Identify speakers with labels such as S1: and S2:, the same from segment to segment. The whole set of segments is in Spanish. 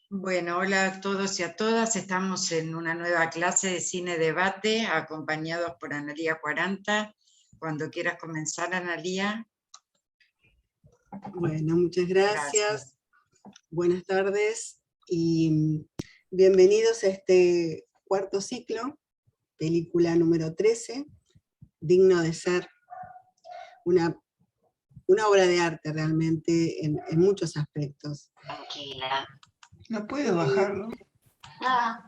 S1: Bueno, hola a todos y a todas. Estamos en una nueva clase de cine debate, acompañados por Analía 40. Cuando quieras comenzar, Analía.
S2: Bueno, muchas gracias.
S1: Gracias.
S2: Buenas tardes y bienvenidos a este cuarto ciclo, película número 13, Digno de Ser. Una obra de arte realmente en muchos aspectos.
S3: Tranquila.
S4: No puedo bajarlo.
S3: Nada.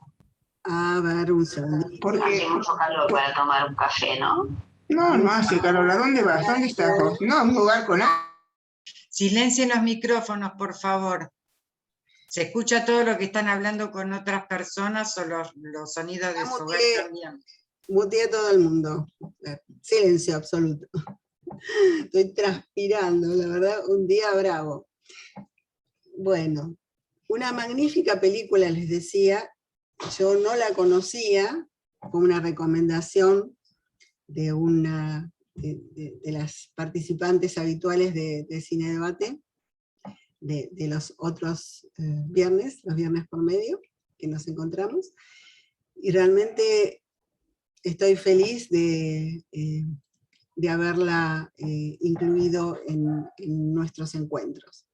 S2: A ver, un segundito.
S4: Porque
S3: Hace mucho calor para tomar un café, ¿no?
S4: no hace calor. ¿A dónde vas? ¿Dónde estás vos? No, un lugar con agua.
S1: Silencien los micrófonos, por favor. ¿Se escucha todo lo que están hablando con otras personas o los sonidos de su hogar también?
S2: Muteé a todo el mundo. Silencio absoluto. Estoy transpirando, la verdad, un día bravo. Bueno, una magnífica película, les decía. Yo no la conocía, fue una recomendación de una de las participantes habituales de Cine Debate, de los otros viernes, los viernes por medio, que nos encontramos, y realmente estoy feliz de haberla incluido en nuestros encuentros.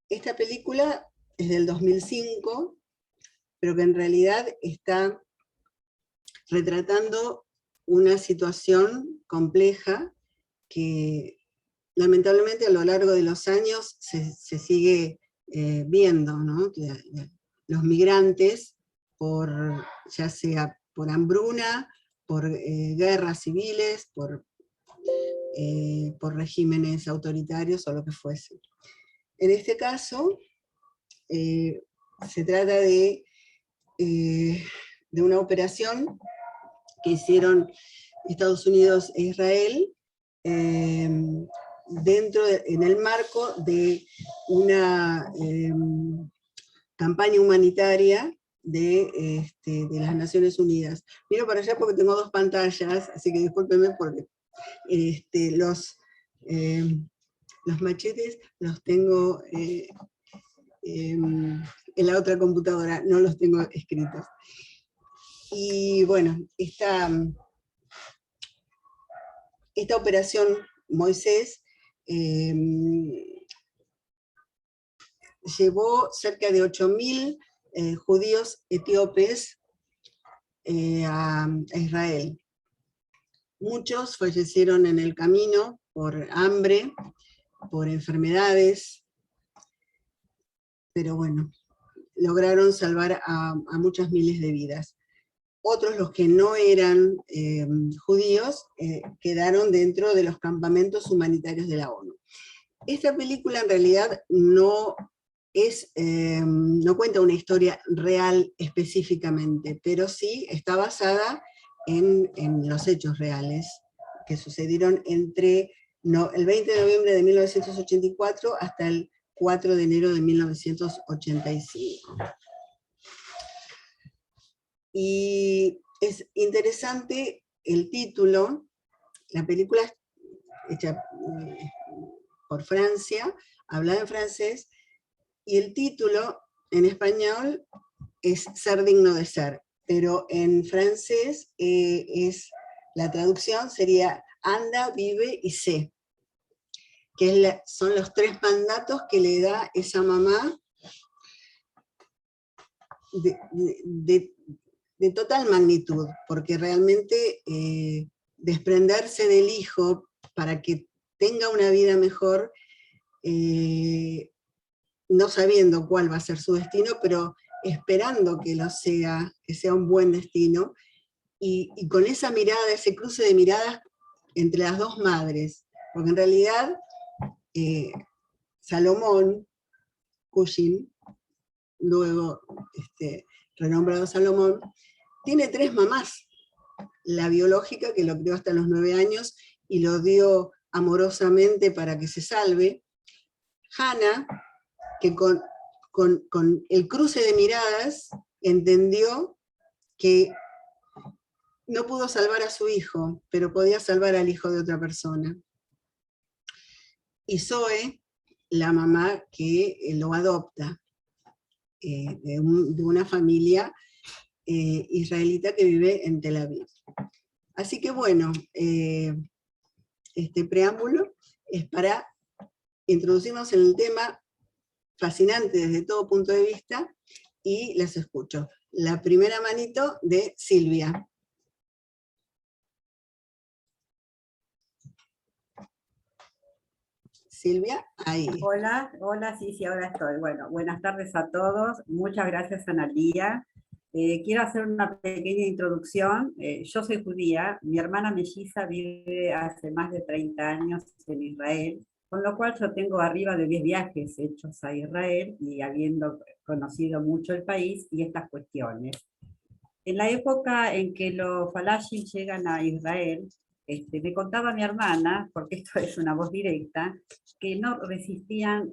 S2: Esta película es del 2005, pero que en realidad está retratando una situación compleja que lamentablemente a lo largo de los años se sigue viendo, ¿no? Los migrantes, ya sea por hambruna, por guerras civiles, por regímenes autoritarios o lo que fuese. En este caso, se trata de una operación que hicieron Estados Unidos e Israel en el marco de una campaña humanitaria de las Naciones Unidas. Miro para allá porque tengo dos pantallas, así que discúlpenme porque los machetes los tengo en la otra computadora, no los tengo escritos. Y bueno, esta operación Moisés llevó cerca de 8.000 judíos etíopes a Israel. Muchos fallecieron en el camino por hambre, por enfermedades, pero bueno, lograron salvar a muchas miles de vidas. Otros, los que no eran judíos, quedaron dentro de los campamentos humanitarios de la ONU. Esta película en realidad no cuenta una historia real específicamente, pero sí está basada en los hechos reales que sucedieron entre el 20 de noviembre de 1984 hasta el 4 de enero de 1985. Y es interesante el título. La película es hecha por Francia, hablada en francés, y el título en español es Ser digno de ser, pero en francés la traducción sería anda, vive y sé, que son los 3 mandatos que le da esa mamá de total magnitud, porque realmente desprenderse del hijo para que tenga una vida mejor, no sabiendo cuál va a ser su destino, pero esperando que sea un buen destino, y con esa mirada, ese cruce de miradas entre las dos madres, porque en realidad Salomón, Cushing, luego renombrado Salomón, tiene 3 mamás. La biológica, que lo crió hasta los 9 años y lo dio amorosamente para que se salve. Hannah, que con el cruce de miradas entendió que no pudo salvar a su hijo, pero podía salvar al hijo de otra persona. Y Zoe, la mamá que lo adopta. de una familia israelita que vive en Tel Aviv. Así que bueno, este preámbulo es para introducirnos en el tema fascinante desde todo punto de vista, y las escucho. La primera manito de Silvia. Silvia, ahí.
S5: Hola, hola, sí, ahora estoy. Bueno, buenas tardes a todos. Muchas gracias, Analía. Quiero hacer una pequeña introducción. Yo soy judía, mi hermana melliza vive hace más de 30 años en Israel, con lo cual yo tengo arriba de 10 viajes hechos a Israel y habiendo conocido mucho el país y estas cuestiones. En la época en que los falashim llegan a Israel, me contaba mi hermana, porque esto es una voz directa, que no resistían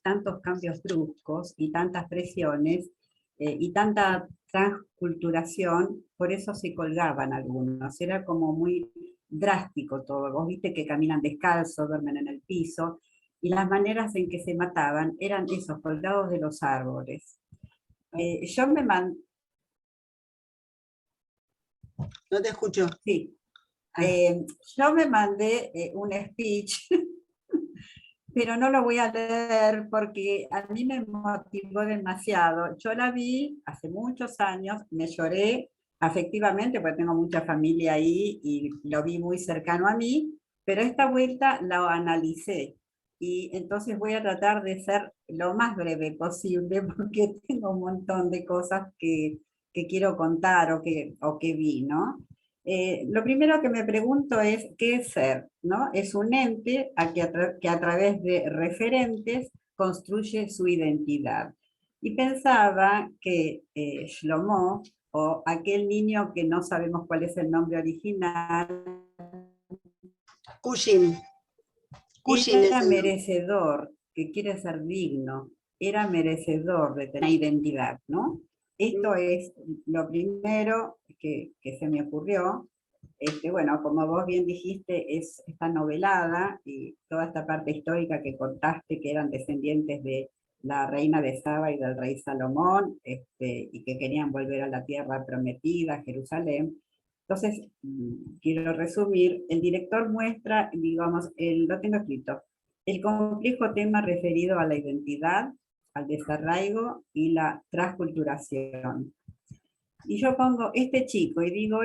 S5: tantos cambios bruscos y tantas presiones y tanta transculturación, por eso se colgaban algunos. Era como muy drástico todo. Vos viste que caminan descalzos, duermen en el piso, y las maneras en que se mataban eran esos, colgados de los árboles. Yo me
S2: No te escucho.
S5: Sí. Yo me mandé un speech, pero no lo voy a leer porque a mí me motivó demasiado. Yo la vi hace muchos años, me lloré afectivamente porque tengo mucha familia ahí y lo vi muy cercano a mí, pero esta vuelta lo analicé. Y entonces voy a tratar de ser lo más breve posible porque tengo un montón de cosas que quiero contar o que vi, ¿no? Lo primero que me pregunto es, ¿qué es ser? ¿No? Es un ente que a través de referentes construye su identidad. Y pensaba que Shlomo, o aquel niño que no sabemos cuál es el nombre original,
S2: Cushing. Cushing
S5: era
S2: es el...
S5: merecedor, que quiere ser digno, era merecedor de tener una identidad, ¿no? Esto es lo primero que se me ocurrió. Bueno, como vos bien dijiste, está novelada, y toda esta parte histórica que contaste, que eran descendientes de la reina de Saba y del rey Salomón, y que querían volver a la tierra prometida, Jerusalén. Entonces, quiero resumir, el director muestra, digamos, lo tengo escrito, el complejo tema referido a la identidad, al desarraigo y la transculturación. Y yo pongo este chico, y digo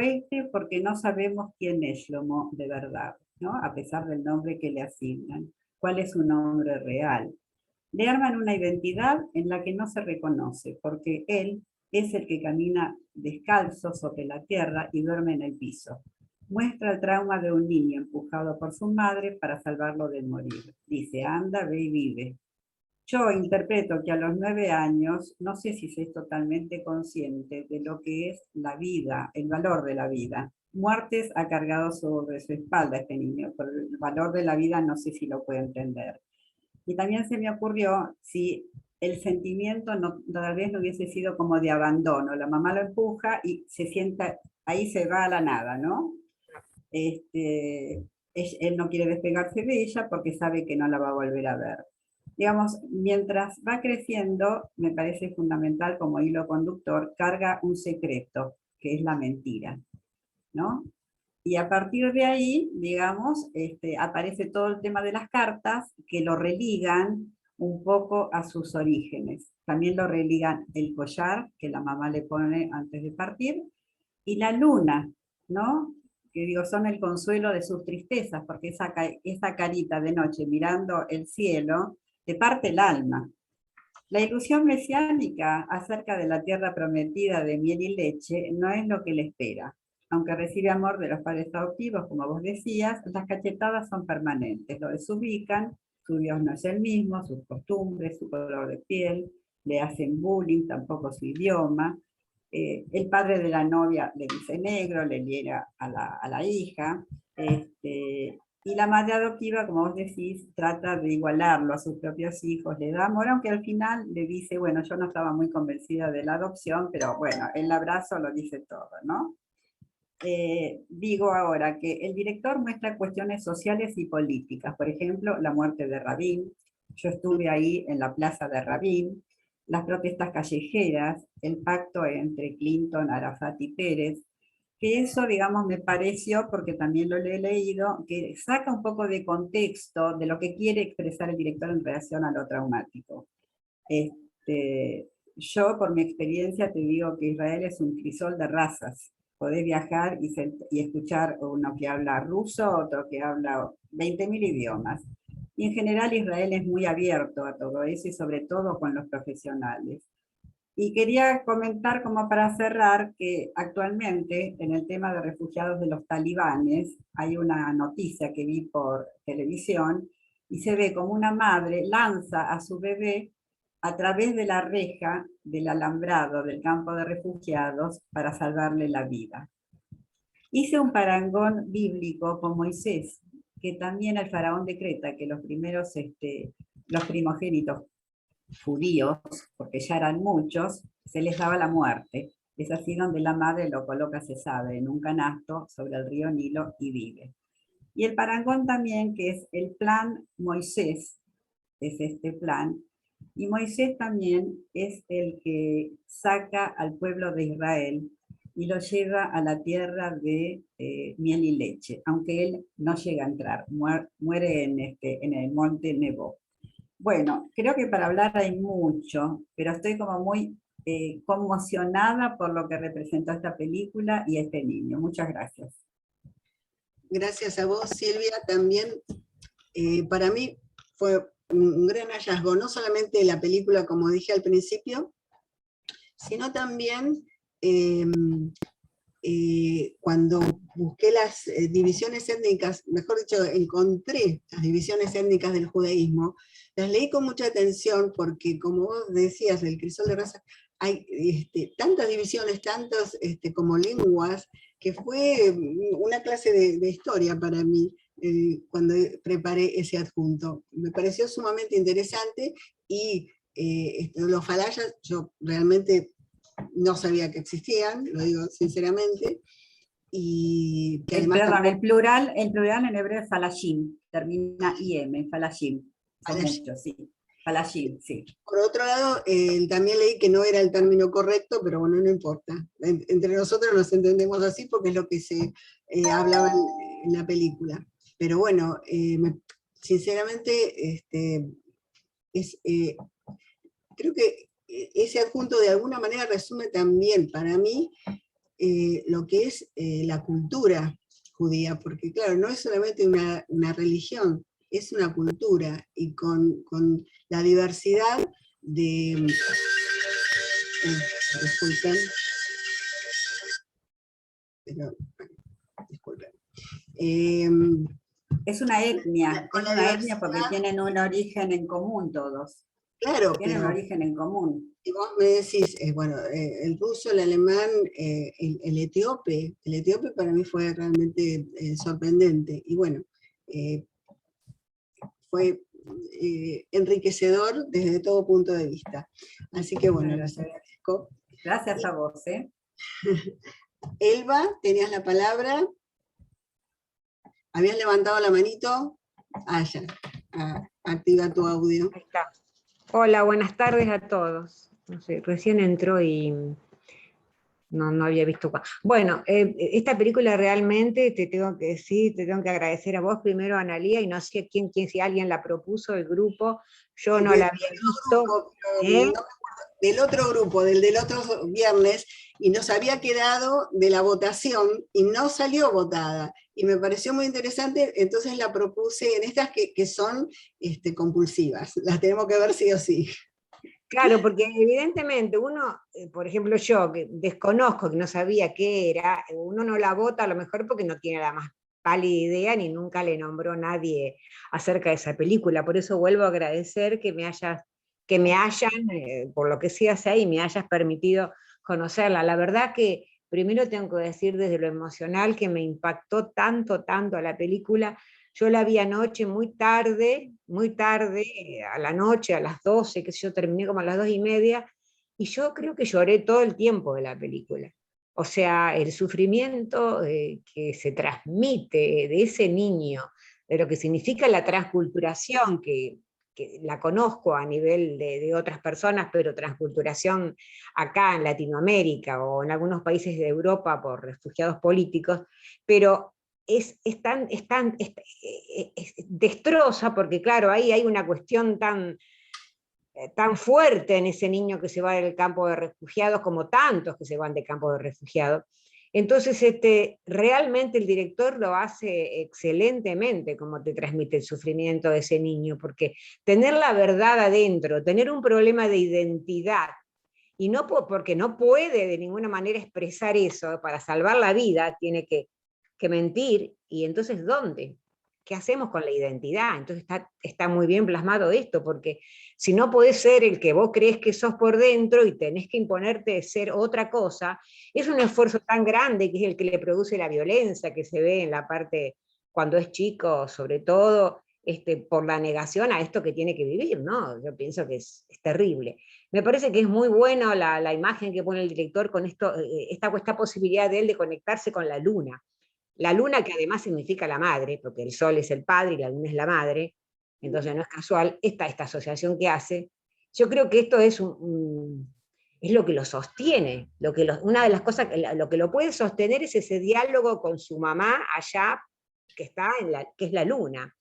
S5: porque no sabemos quién es Shlomo de verdad, ¿no? A pesar del nombre que le asignan. ¿Cuál es su nombre real? Le arman una identidad en la que no se reconoce, porque él es el que camina descalzo sobre la tierra y duerme en el piso. Muestra el trauma de un niño empujado por su madre para salvarlo del morir. Dice, anda, ve y vive. Yo interpreto que a los 9 años, no sé si soy totalmente consciente de lo que es la vida, el valor de la vida. Muertes ha cargado sobre su espalda este niño, pero el valor de la vida no sé si lo puede entender. Y también se me ocurrió si el sentimiento tal vez no hubiese sido como de abandono. La mamá lo empuja y se sienta, ahí se va a la nada, ¿no? Él no quiere despegarse de ella porque sabe que no la va a volver a ver. Digamos, mientras va creciendo, me parece fundamental como hilo conductor, carga un secreto, que es la mentira, ¿no? Y a partir de ahí, digamos, aparece todo el tema de las cartas, que lo religan un poco a sus orígenes. También lo religan el collar, que la mamá le pone antes de partir, y la luna, ¿no? Que digo, son el consuelo de sus tristezas, porque esa carita de noche mirando el cielo, te parte el alma. La ilusión mesiánica acerca de la tierra prometida de miel y leche no es lo que le espera. Aunque recibe amor de los padres adoptivos, como vos decías, las cachetadas son permanentes, lo desubican, su Dios no es el mismo, sus costumbres, su color de piel, le hacen bullying, tampoco su idioma. El padre de la novia le dice negro, le hiera a la hija, y la madre adoptiva, como vos decís, trata de igualarlo a sus propios hijos, le da amor, aunque al final le dice, bueno, yo no estaba muy convencida de la adopción, pero bueno, el abrazo lo dice todo, ¿no? Digo ahora que el director muestra cuestiones sociales y políticas, por ejemplo, la muerte de Rabin. Yo estuve ahí en la plaza de Rabin, las protestas callejeras, el pacto entre Clinton, Arafat y Pérez, que eso, digamos, me pareció, porque también lo he leído, que saca un poco de contexto de lo que quiere expresar el director en relación a lo traumático. Yo, por mi experiencia, te digo que Israel es un crisol de razas. Podés viajar y escuchar uno que habla ruso, otro que habla 20.000 idiomas. Y en general Israel es muy abierto a todo eso, y sobre todo con los profesionales. Y quería comentar, como para cerrar, que actualmente en el tema de refugiados de los talibanes hay una noticia que vi por televisión, y se ve como una madre lanza a su bebé a través de la reja del alambrado del campo de refugiados para salvarle la vida. Hice un parangón bíblico con Moisés, que también el faraón decreta que los primogénitos judíos, porque ya eran muchos, se les daba la muerte. Es así donde la madre lo coloca, se sabe, en un canasto sobre el río Nilo y vive. Y el parangón también, que es el plan Moisés, es este plan, y Moisés también es el que saca al pueblo de Israel y lo lleva a la tierra de miel y leche, aunque él no llega a entrar, muere en el monte Nebo. Bueno, creo que para hablar hay mucho, pero estoy como muy conmocionada por lo que representó esta película y este niño. Muchas gracias.
S2: Gracias a vos, Silvia. También para mí fue un gran hallazgo, no solamente la película, como dije al principio, sino también cuando busqué las divisiones étnicas, mejor dicho, encontré las divisiones étnicas del judaísmo, las leí con mucha atención porque, como vos decías, el crisol de razas, hay tantas divisiones, tantas como lenguas, que fue una clase de historia para mí cuando preparé ese adjunto. Me pareció sumamente interesante y los falayas, yo realmente no sabía que existían, lo digo sinceramente, y que además
S5: Perdón, el plural en hebreo es falashim, termina im, falashim. Son muchos, sí. Falashim, sí.
S2: Por otro lado, también leí que no era el término correcto, pero bueno, no importa. Entre nosotros nos entendemos así porque es lo que se hablaba en la película. Pero bueno, sinceramente, creo que ese adjunto de alguna manera resume también para mí lo que es la cultura judía, porque claro, no es solamente una religión, es una cultura, y con la diversidad de... disculpen. Pero, disculpen.
S5: Es una etnia, porque tienen un origen en común todos.
S2: Claro,
S5: tienen un origen en común.
S2: Y vos me decís, bueno, el ruso, el alemán, el etíope para mí fue realmente sorprendente, y bueno, fue enriquecedor desde todo punto de vista. Así que bueno, les agradezco.
S5: Gracias a vos.
S2: Elba, tenías la palabra. ¿Habías levantado la manito? Ya. Activa tu audio.
S6: Ahí está. Hola, buenas tardes a todos. No sé, recién entró y no había visto. Bueno, esta película realmente te tengo que decir, te tengo que agradecer a vos primero, Analía, y no sé si alguien la propuso, el grupo, yo no la había visto.
S2: Del otro grupo, del otro viernes, y nos había quedado de la votación y no salió votada. Y me pareció muy interesante, entonces la propuse en estas que son compulsivas. Las tenemos que ver sí o sí.
S6: Claro, porque evidentemente uno, por ejemplo yo, que desconozco, que no sabía qué era, uno no la vota a lo mejor porque no tiene la más pálida idea, ni nunca le nombró nadie acerca de esa película. Por eso vuelvo a agradecer que me hayan, por lo que sea ahí, me hayas permitido conocerla. La verdad que primero tengo que decir desde lo emocional que me impactó tanto a la película. Yo la vi anoche muy tarde, a la noche, a las 12, que yo terminé como a las 2:30, y yo creo que lloré todo el tiempo de la película. O sea, el sufrimiento que se transmite de ese niño, de lo que significa la transculturación, que que la conozco a nivel de otras personas, pero transculturación acá en Latinoamérica o en algunos países de Europa por refugiados políticos, pero destroza, porque claro, ahí hay una cuestión tan fuerte en ese niño que se va del campo de refugiados, como tantos que se van de campo de refugiados. Entonces, realmente el director lo hace excelentemente, como te transmite el sufrimiento de ese niño, porque tener la verdad adentro, tener un problema de identidad, y no porque no puede de ninguna manera expresar eso, para salvar la vida tiene que mentir, y entonces ¿dónde? ¿Qué hacemos con la identidad? Entonces está muy bien plasmado esto, porque si no podés ser el que vos crees que sos por dentro y tenés que imponerte de ser otra cosa, es un esfuerzo tan grande que es el que le produce la violencia que se ve en la parte cuando es chico, sobre todo por la negación a esto que tiene que vivir, ¿no? Yo pienso que es terrible. Me parece que es muy buena la imagen que pone el director con esta posibilidad de él de conectarse con la luna. La luna, que además significa la madre, porque el sol es el padre y la luna es la madre, entonces no es casual esta asociación que hace. Yo creo que esto es es lo que lo sostiene, una de las cosas, lo que lo puede sostener es ese diálogo con su mamá allá, que es la luna.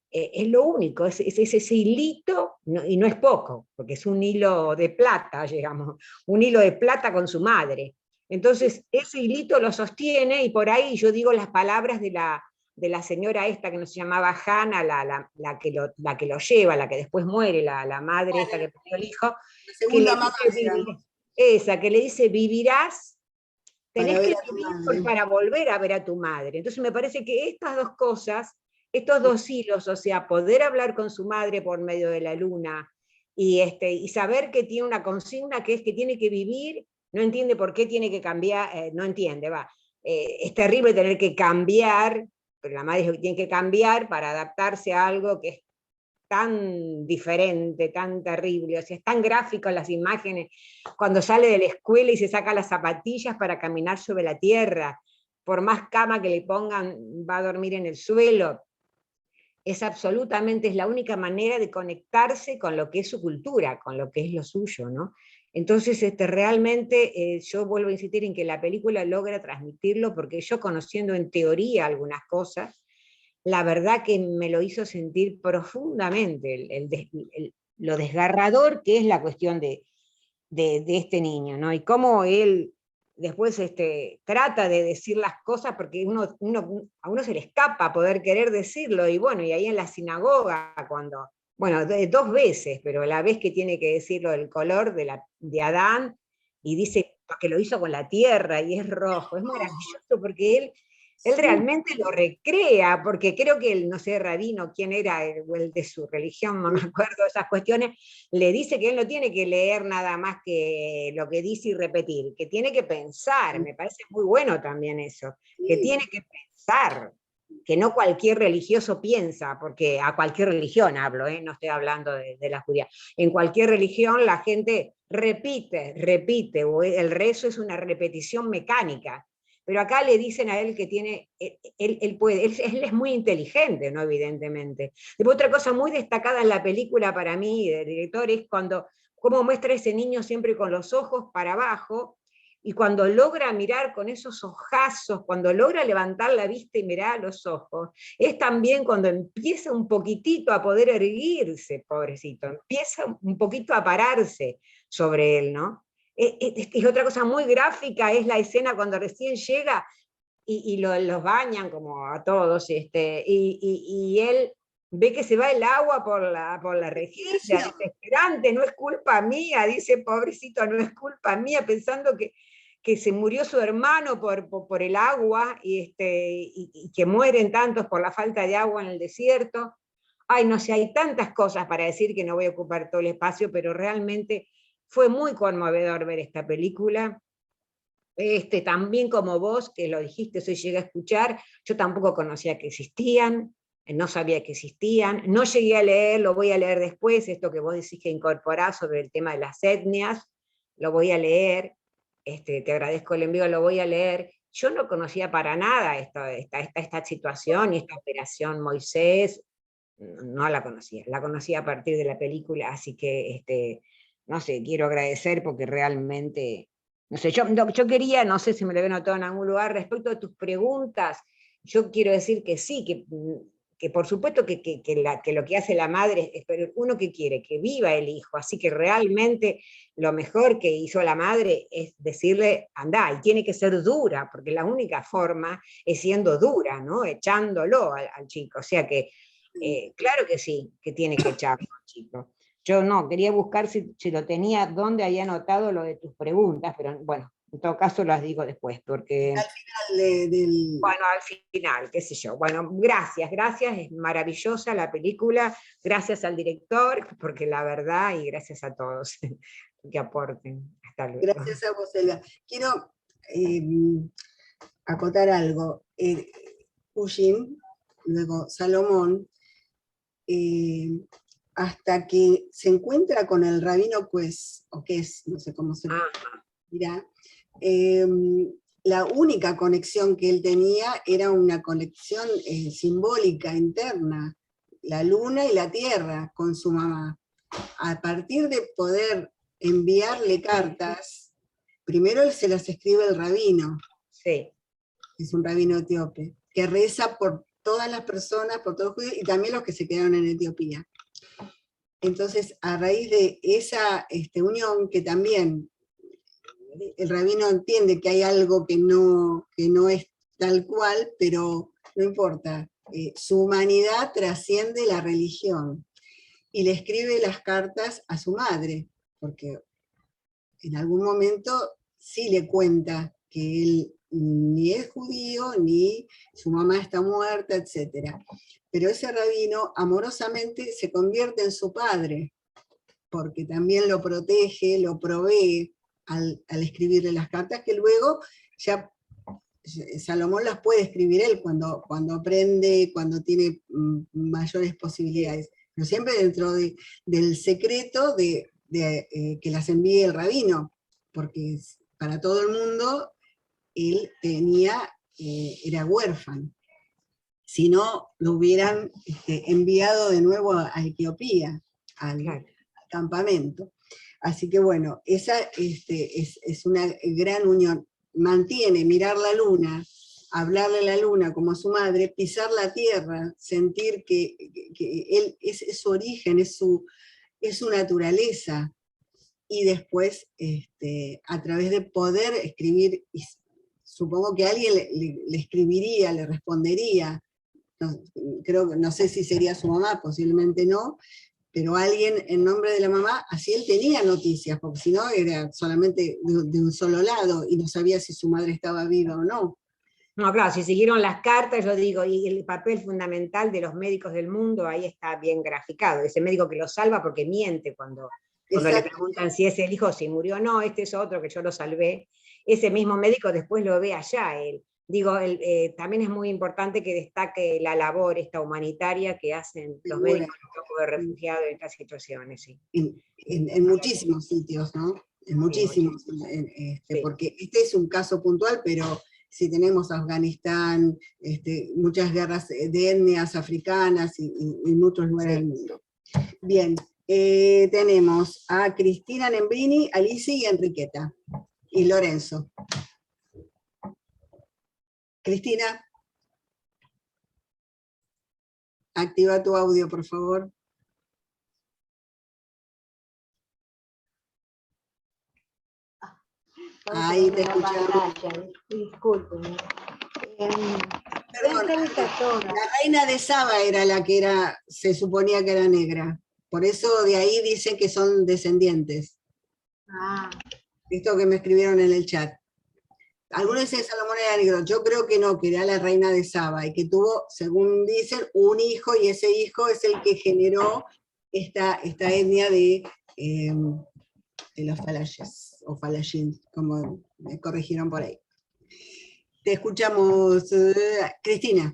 S6: Es lo único, es ese hilito, y no es poco, porque es un hilo de plata, digamos, un hilo de plata con su madre. Entonces, ese hilito lo sostiene, y por ahí yo digo las palabras de la señora esta que no se llamaba Hannah, la que lo lleva, la que después muere, la madre esta que perdió el hijo,
S2: La segunda mamá,
S6: que le dice, vivirás, tenés
S2: para
S6: que
S2: ver a tu
S6: vivir
S2: madre.
S6: para volver a ver a tu madre. Entonces me parece que estas dos cosas, estos dos hilos, o sea, poder hablar con su madre por medio de la luna, y saber que tiene una consigna que es que tiene que vivir, no entiende por qué tiene que cambiar, no entiende, es terrible tener que cambiar, pero la madre dijo que tiene que cambiar para adaptarse a algo que es tan diferente, tan terrible, o sea, es tan gráfico las imágenes, cuando sale de la escuela y se saca las zapatillas para caminar sobre la tierra, por más cama que le pongan, va a dormir en el suelo. Es la única manera de conectarse con lo que es su cultura, con lo que es lo suyo, ¿no? Entonces, realmente yo vuelvo a insistir en que la película logra transmitirlo, porque yo, conociendo en teoría algunas cosas, la verdad que me lo hizo sentir profundamente lo desgarrador que es la cuestión de este niño, ¿no? Y cómo él después trata de decir las cosas, porque a uno se le escapa poder querer decirlo, y bueno, y ahí en la sinagoga, bueno, dos veces, pero la vez que tiene que decirlo del color de Adán, y dice que lo hizo con la tierra, y es rojo, es maravilloso, porque él realmente lo recrea, porque creo que no sé, rabino, quién era, el de su religión, no me acuerdo esas cuestiones, le dice que él no tiene que leer nada más que lo que dice y repetir, que tiene que pensar, me parece muy bueno también eso, que tiene que pensar, que no cualquier religioso piensa, porque a cualquier religión hablo, no estoy hablando de la judía, en cualquier religión la gente repite, o el rezo es una repetición mecánica, pero acá le dicen a él que él es muy inteligente, ¿no? Evidentemente. Después, otra cosa muy destacada en la película para mí, del director, es cómo muestra a ese niño siempre con los ojos para abajo, y cuando logra mirar con esos ojazos, cuando logra levantar la vista y mirar a los ojos, es también cuando empieza un poquitito a poder erguirse, pobrecito, empieza un poquito a pararse sobre él, ¿no? Es otra cosa muy gráfica, es la escena cuando recién llega y los bañan como a todos, y él ve que se va el agua por la rejilla, desesperante, no es culpa mía, dice, pobrecito, no es culpa mía, pensando que se murió su hermano por el agua, y que mueren tantos por la falta de agua en el desierto. Ay, no sé, hay tantas cosas para decir que no voy a ocupar todo el espacio, pero realmente fue muy conmovedor ver esta película. También como vos, que lo dijiste, hoy llegué a escuchar, yo tampoco conocía que existían, no sabía que existían, no llegué a leer, lo voy a leer después, esto que vos decís que incorporás sobre el tema de las etnias, lo voy a leer, te agradezco el envío, lo voy a leer. Yo no conocía para nada esta situación y esta operación Moisés, no la conocía a partir de la película, así que, no sé, quiero agradecer porque realmente, no sé, yo quería, no sé si me lo había notado en algún lugar, respecto a tus preguntas, yo quiero decir que sí, que por supuesto que lo que hace la madre es, pero uno que quiere, que viva el hijo, así que realmente lo mejor que hizo la madre es decirle, andá, y tiene que ser dura, porque la única forma es siendo dura, ¿no? Echándolo al chico, o sea que, claro que sí, que tiene que echarlo al chico. Yo no, quería buscar si lo tenía, dónde había anotado lo de tus preguntas, pero bueno, en todo caso las digo después, porque... Bueno, al final, qué sé yo. Bueno, gracias, es maravillosa la película, gracias al director, porque la verdad, y gracias a todos que aporten. Hasta luego.
S2: Gracias a vos, Elga. Quiero acotar algo. Pushim, luego Salomón, hasta que se encuentra con el rabino Quest, o Ques, no sé cómo se dirá, la única conexión que él tenía era una conexión simbólica interna, la luna y la tierra con su mamá. A partir de poder enviarle cartas, primero él se las escribe el rabino,
S6: sí.
S2: Es un rabino etíope, que reza por todas las personas, por todos los judíos, y también los que se quedaron en Etiopía. Entonces, a raíz de esa unión, que también el rabino entiende que hay algo que no es tal cual, pero no importa, su humanidad trasciende la religión, y le escribe las cartas a su madre, porque en algún momento sí le cuenta que él ni es judío, ni su mamá está muerta, etc. Pero ese rabino amorosamente se convierte en su padre, porque también lo protege, lo provee al escribirle las cartas, que luego ya Salomón las puede escribir él cuando aprende, cuando tiene mayores posibilidades, pero siempre dentro del secreto de que las envíe el rabino, porque para todo el mundo él era huérfano. Si no, lo hubieran enviado de nuevo a Etiopía, al campamento. Así que bueno, esa es una gran unión. Mantiene mirar la luna, hablarle a la luna como a su madre, pisar la tierra, sentir que él es su origen, es su naturaleza, y después a través de poder escribir, supongo que alguien le escribiría, le respondería, no sé si sería su mamá, posiblemente no, pero alguien en nombre de la mamá, así él tenía noticias, porque si no era solamente de un solo lado, y no sabía si su madre estaba viva o no.
S6: No, claro, si siguieron las cartas, yo digo, y el papel fundamental de los médicos del mundo, ahí está bien graficado, ese médico que lo salva porque miente cuando le preguntan si es el hijo, si murió o no, este es otro que yo lo salvé, ese mismo médico después lo ve allá, él. Digo, también es muy importante que destaque la labor esta humanitaria que hacen los médicos en campo de refugiados en estas situaciones. Sí.
S2: En muchísimos sitios, ¿no? En muchísimos, porque este es un caso puntual, pero si tenemos Afganistán, muchas guerras de etnias africanas y muchos lugares del mundo. Bien, tenemos a Cristina Nembrini, Alicia y Enriqueta, y Lorenzo. Cristina, activa tu audio, por favor. Ahí te escuchamos.
S7: Disculpen.
S2: Perdón, la reina de Saba era la que se suponía que era negra. Por eso de ahí dicen que son descendientes. Esto que me escribieron en el chat. Algunos dicen que Salomón era negro, yo creo que no, que era la reina de Saba, y que tuvo, según dicen, un hijo, y ese hijo es el que generó esta etnia de los falayes, o falayín, como me corrigieron por ahí. Te escuchamos, Cristina.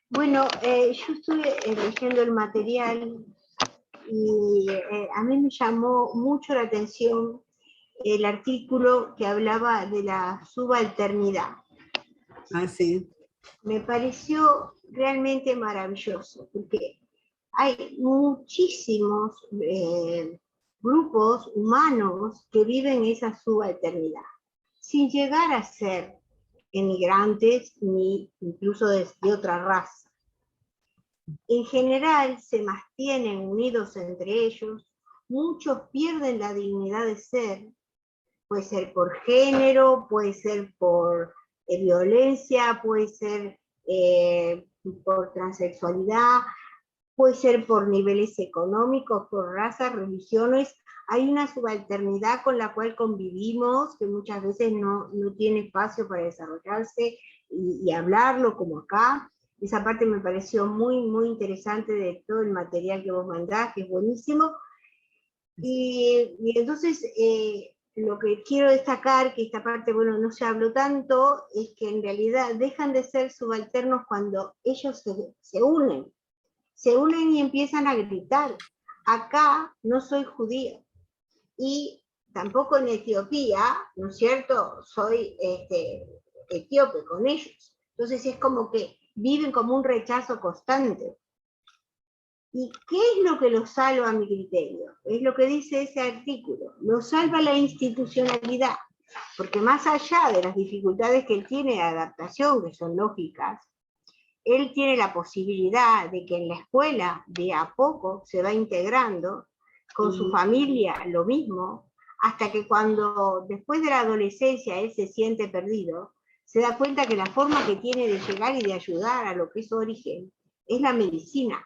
S7: Bueno, yo estuve leyendo el material y a mí me llamó mucho la atención el artículo que hablaba de la subalternidad.
S2: Ah, sí.
S7: me pareció realmente maravilloso, porque hay muchísimos grupos humanos que viven esa subalternidad, sin llegar a ser emigrantes ni incluso de otra raza. En general se mantienen unidos entre ellos, muchos pierden la dignidad de ser, puede ser por género, puede ser por violencia, puede ser por transexualidad, puede ser por niveles económicos, por razas, religiones. Hay una subalternidad con la cual convivimos, que muchas veces no tiene espacio para desarrollarse y hablarlo como acá. Esa parte me pareció muy, muy interesante de todo el material que vos mandás, que es buenísimo. Y entonces, lo que quiero destacar, que esta parte, bueno, no se habló tanto, es que en realidad dejan de ser subalternos cuando ellos se unen y empiezan a gritar: acá no soy judío, y tampoco en Etiopía, ¿no es cierto?, soy etíope con ellos. Entonces es como que viven como un rechazo constante. ¿Y qué es lo que los salva a mi criterio? Es lo que dice ese artículo: los salva la institucionalidad, porque más allá de las dificultades que él tiene de adaptación, que son lógicas, él tiene la posibilidad de que en la escuela de a poco se va integrando, con su familia lo mismo, hasta que cuando después de la adolescencia él se siente perdido, se da cuenta que la forma que tiene de llegar y de ayudar a lo que es su origen es la medicina.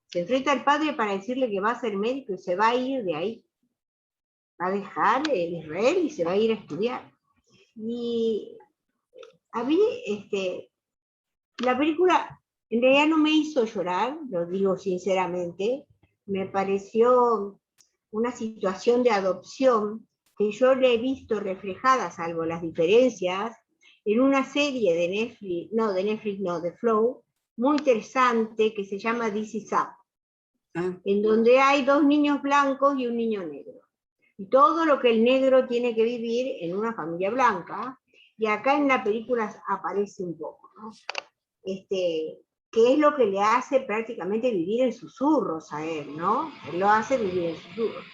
S7: Se enfrenta al padre para decirle que va a ser médico y se va a ir de ahí. Va a dejar el Israel y se va a ir a estudiar. Y a mí, la película en realidad no me hizo llorar, lo digo sinceramente. Me pareció una situación de adopción que yo le he visto reflejada, salvo las diferencias, en una serie de Netflix, de Flow, muy interesante, que se llama This Is Us, en donde hay 2 niños blancos y un niño negro. Y todo lo que el negro tiene que vivir en una familia blanca, y acá en la película aparece un poco, ¿no? Que es lo que le hace prácticamente vivir en susurros a él, ¿no? Él lo hace vivir en susurros.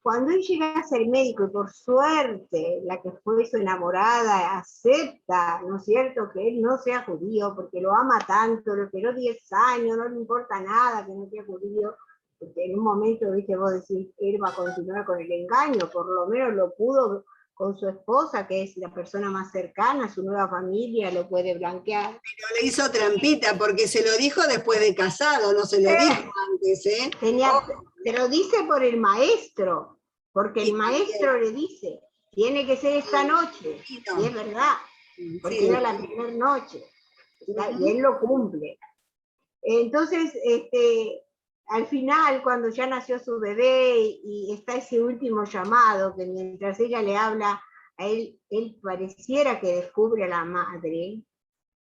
S7: Cuando él llega a ser médico, y por suerte la que fue su enamorada acepta, ¿no es cierto?, que él no sea judío, porque lo ama tanto, lo esperó 10 años, no le importa nada que no sea judío, porque en un momento, viste, vos decís, él va a continuar con el engaño, por lo menos lo pudo con su esposa, que es la persona más cercana, su nueva familia, lo puede blanquear.
S2: Pero le hizo trampita, porque se lo dijo después de casado, no se lo dijo antes, ¿eh?
S7: Se lo dice por el maestro, porque el maestro le dice, tiene que ser esta noche, y es verdad, porque era la primera noche, y él lo cumple. Entonces, al final, cuando ya nació su bebé y está ese último llamado, que mientras ella le habla a él, él pareciera que descubre a la madre,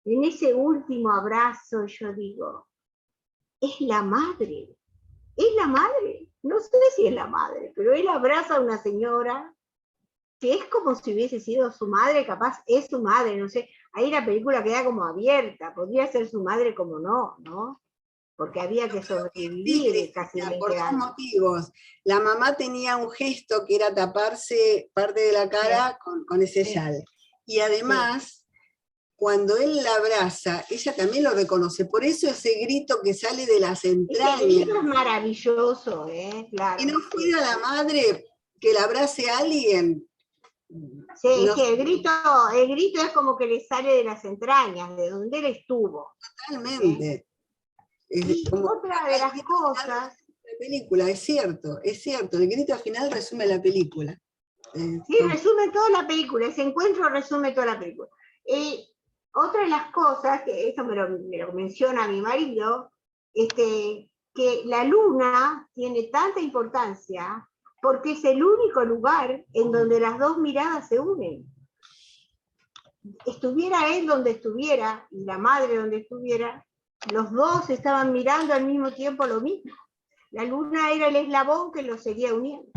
S7: en ese último abrazo yo digo, es la madre, no sé si es la madre, pero él abraza a una señora que es como si hubiese sido su madre, capaz es su madre, no sé, ahí la película queda como abierta, podría ser su madre como no, ¿no? Porque había que sobrevivir casi 20
S2: por 2
S7: años.
S2: motivos. La mamá tenía un gesto que era taparse parte de la cara con ese chal. Y además, cuando él la abraza, ella también lo reconoce. Por eso ese grito que sale de las entrañas.
S7: Ese grito es maravilloso, claro.
S2: Y no fuera la madre que la abrace a alguien.
S7: Sí, que el grito es como que le sale de las entrañas, de donde él estuvo.
S2: Totalmente.
S7: Y otra de las cosas...
S2: La película, es cierto, el grito al final resume la película.
S7: Sí, resume toda la película, ese encuentro resume toda la película. Otra de las cosas, que eso me lo menciona mi marido, que la luna tiene tanta importancia porque es el único lugar en donde las 2 miradas se unen. Estuviera él donde estuviera, y la madre donde estuviera, los 2 estaban mirando al mismo tiempo lo mismo. La luna era el eslabón que los seguía uniendo.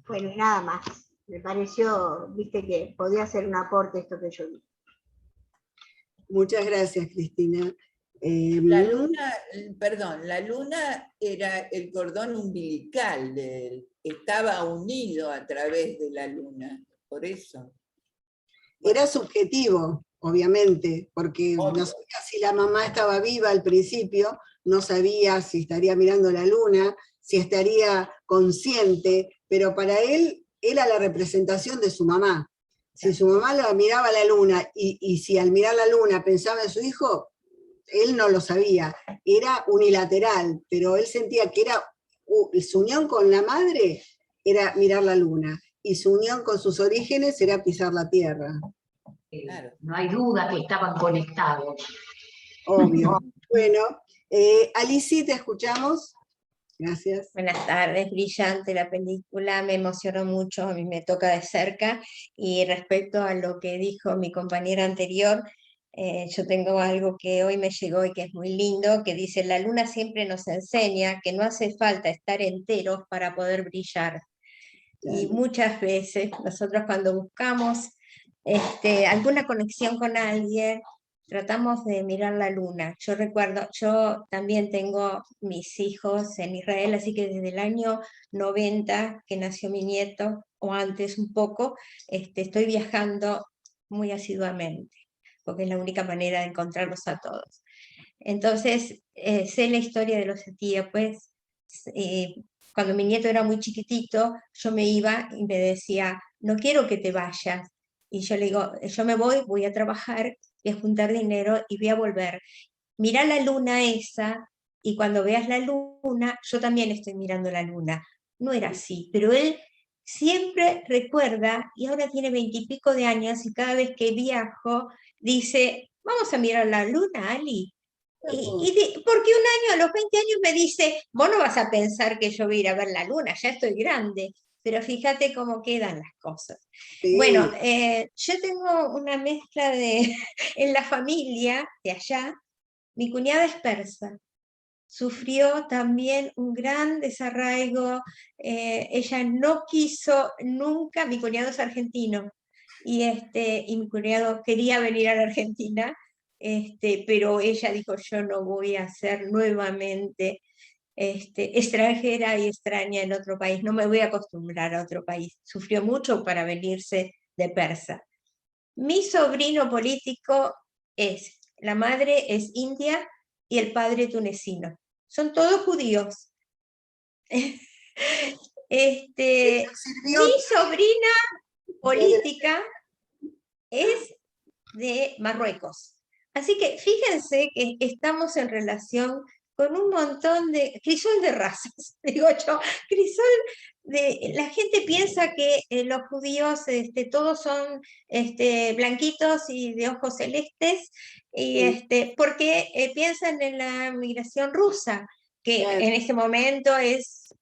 S7: Bueno, nada más. Me pareció, viste, que podía ser un aporte esto que yo vi.
S2: Muchas gracias, Cristina.
S8: La luna, perdón, la luna era el cordón umbilical de él, estaba unido a través de la luna, por eso.
S2: Era subjetivo, obviamente, porque
S8: Obvio.
S2: no sabía si la mamá estaba viva al principio, no sabía si estaría mirando la luna, si estaría consciente, pero para él era la representación de su mamá. Si su mamá miraba la luna y si al mirar la luna pensaba en su hijo, él no lo sabía, era unilateral, pero él sentía que era su unión con la madre era mirar la luna, y su unión con sus orígenes era pisar la tierra.
S8: Claro.
S9: No hay duda que estaban conectados.
S2: Obvio. Bueno, Alicia, te escuchamos. Gracias.
S10: Buenas tardes, brillante la película, me emocionó mucho, a mí me toca de cerca, y respecto a lo que dijo mi compañera anterior, yo tengo algo que hoy me llegó y que es muy lindo, que dice: la luna siempre nos enseña que no hace falta estar enteros para poder brillar. Y muchas veces nosotros cuando buscamos alguna conexión con alguien, tratamos de mirar la luna. Yo recuerdo, yo también tengo mis hijos en Israel, así que desde el año 90 que nació mi nieto, o antes un poco, estoy viajando muy asiduamente, porque es la única manera de encontrarlos a todos. Entonces, sé la historia de los etíopes. Cuando mi nieto era muy chiquitito, yo me iba y me decía: no quiero que te vayas. Y yo le digo: yo me voy a trabajar, voy a juntar dinero y voy a volver. Mira la luna esa, y cuando veas la luna, yo también estoy mirando la luna. No era así, pero él siempre recuerda, y ahora tiene 20 y pico de años, y cada vez que viajo, dice: vamos a mirar la luna, Ali. Porque un año, a los 20 años, me dice: vos no vas a pensar que yo voy a ir a ver la luna, ya estoy grande. Pero fíjate cómo quedan las cosas.
S2: Sí.
S10: Bueno, yo tengo una mezcla en la familia de allá. Mi cuñada es persa, sufrió también un gran desarraigo, ella no quiso nunca, mi cuñado es argentino, y mi cuñado quería venir a la Argentina, pero ella dijo: yo no voy a ser nuevamente extranjera y extraña en otro país, no me voy a acostumbrar a otro país. Sufrió mucho para venirse de persa. Mi sobrino político la madre es india y el padre tunecino. Son todos judíos. Mi sobrina política es de Marruecos. Así que fíjense que estamos en relación con un montón de crisol de razas, digo yo, la gente piensa que los judíos todos son blanquitos y de ojos celestes, y porque piensan en la migración rusa, que en este momento es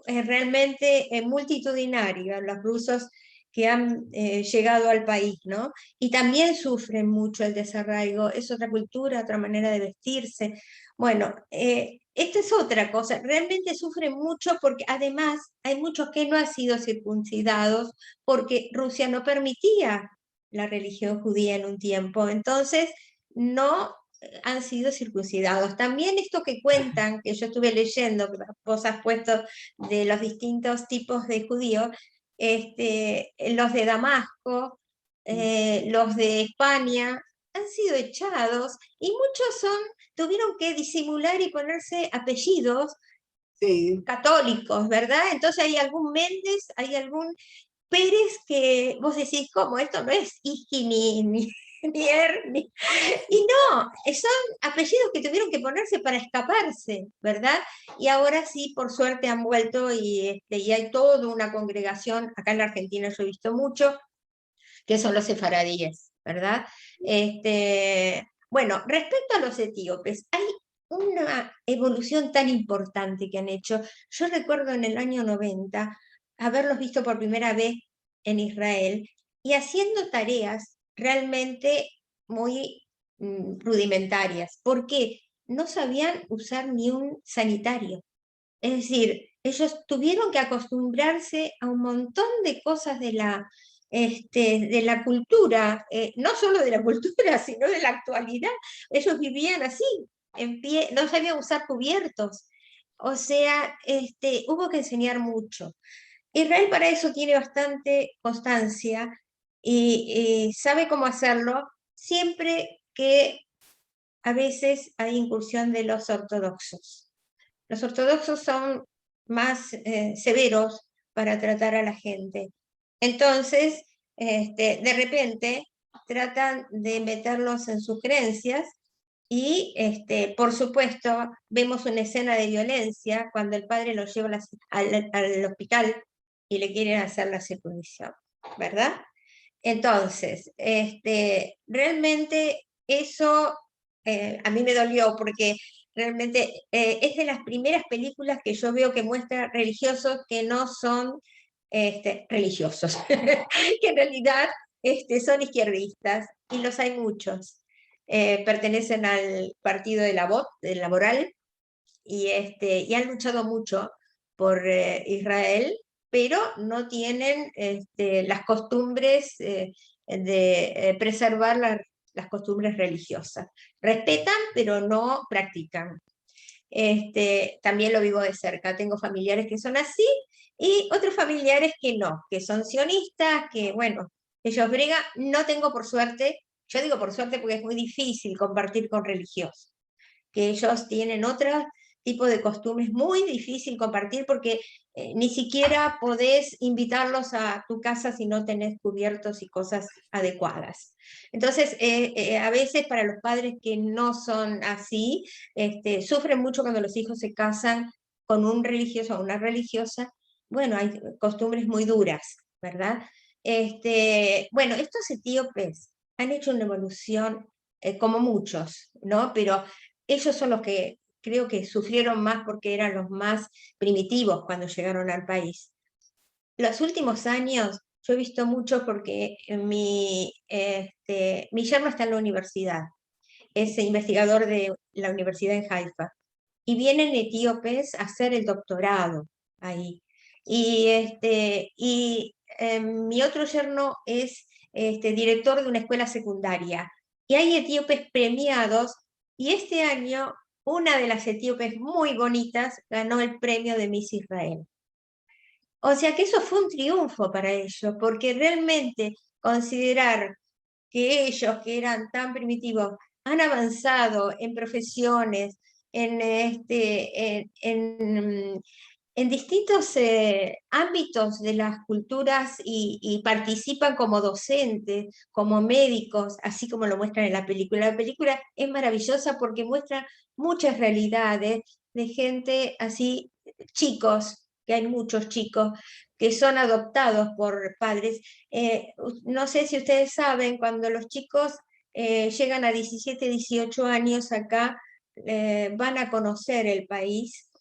S10: realmente multitudinaria, los rusos que han llegado al país, ¿no? Y también sufren mucho el desarraigo, es otra cultura, otra manera de vestirse. Bueno, esta es otra cosa, realmente sufren mucho porque además hay muchos que no han sido circuncidados porque Rusia no permitía la religión judía en un tiempo, entonces no han sido circuncidados. También esto que cuentan, que yo estuve leyendo, que vos has puesto de los distintos tipos de judíos, los de Damasco, los de España, han sido echados, y muchos tuvieron que disimular y ponerse apellidos católicos, ¿verdad? Entonces hay algún Méndez, hay algún Pérez que vos decís: ¿cómo? Esto no es Iji ni y no, son apellidos que tuvieron que ponerse para escaparse, ¿verdad? Y ahora sí, por suerte han vuelto, y hay toda una congregación, acá en la Argentina yo he visto mucho, que son los sefaradíes, ¿verdad? Bueno, respecto a los etíopes, hay una evolución tan importante que han hecho. Yo recuerdo en el año 90 haberlos visto por primera vez en Israel y haciendo tareas realmente muy rudimentarias, porque no sabían usar ni un sanitario. Es decir, ellos tuvieron que acostumbrarse a un montón de cosas de la de la cultura, no solo de la cultura, sino de la actualidad. Ellos vivían así, en pie, no sabían usar cubiertos. O sea, hubo que enseñar mucho. Israel para eso tiene bastante constancia y sabe cómo hacerlo, siempre que a veces hay incursión de los ortodoxos. Los ortodoxos son más severos para tratar a la gente. Entonces, de repente, tratan de meterlos en sus creencias y, por supuesto, vemos una escena de violencia cuando el padre lo lleva al hospital y le quieren hacer la circuncisión, ¿verdad? Entonces, realmente eso a mí me dolió porque realmente es de las primeras películas que yo veo que muestra religiosos que no son religiosos, que en realidad son izquierdistas, y los hay muchos. Pertenecen al partido de la VOT, del Laboral, y han luchado mucho por Israel, pero no tienen las costumbres de preservar las costumbres religiosas. Respetan, pero no practican. También lo vivo de cerca, tengo familiares que son así, y otros familiares que no, que son sionistas, que bueno, ellos bregan. No tengo, por suerte, yo digo por suerte porque es muy difícil compartir con religiosos, que ellos tienen otro tipo de costumbres, muy difícil compartir porque ni siquiera podés invitarlos a tu casa si no tenés cubiertos y cosas adecuadas. Entonces, a veces para los padres que no son así, sufren mucho cuando los hijos se casan con un religioso o una religiosa. Bueno, hay costumbres muy duras, ¿verdad? Bueno, estos etíopes han hecho una evolución como muchos, ¿no? Pero ellos son los que creo que sufrieron más porque eran los más primitivos cuando llegaron al país. Los últimos años yo he visto mucho porque mi yerno está en la universidad, es investigador de la universidad en Haifa, y vienen etíopes a hacer el doctorado ahí. Y mi otro yerno es director de una escuela secundaria, y hay etíopes premiados, y este año una de las etíopes muy bonitas ganó el premio de Miss Israel. O sea que eso fue un triunfo para ellos, porque realmente considerar que ellos, que eran tan primitivos, han avanzado en profesiones, en distintos ámbitos de las culturas, y participan como docentes, como médicos, así como lo muestran en la película. La película es maravillosa porque muestra muchas realidades de gente así, chicos, que hay muchos chicos que son adoptados por padres. No sé si ustedes saben, cuando los chicos llegan a 17, 18 años acá, van a conocer el país,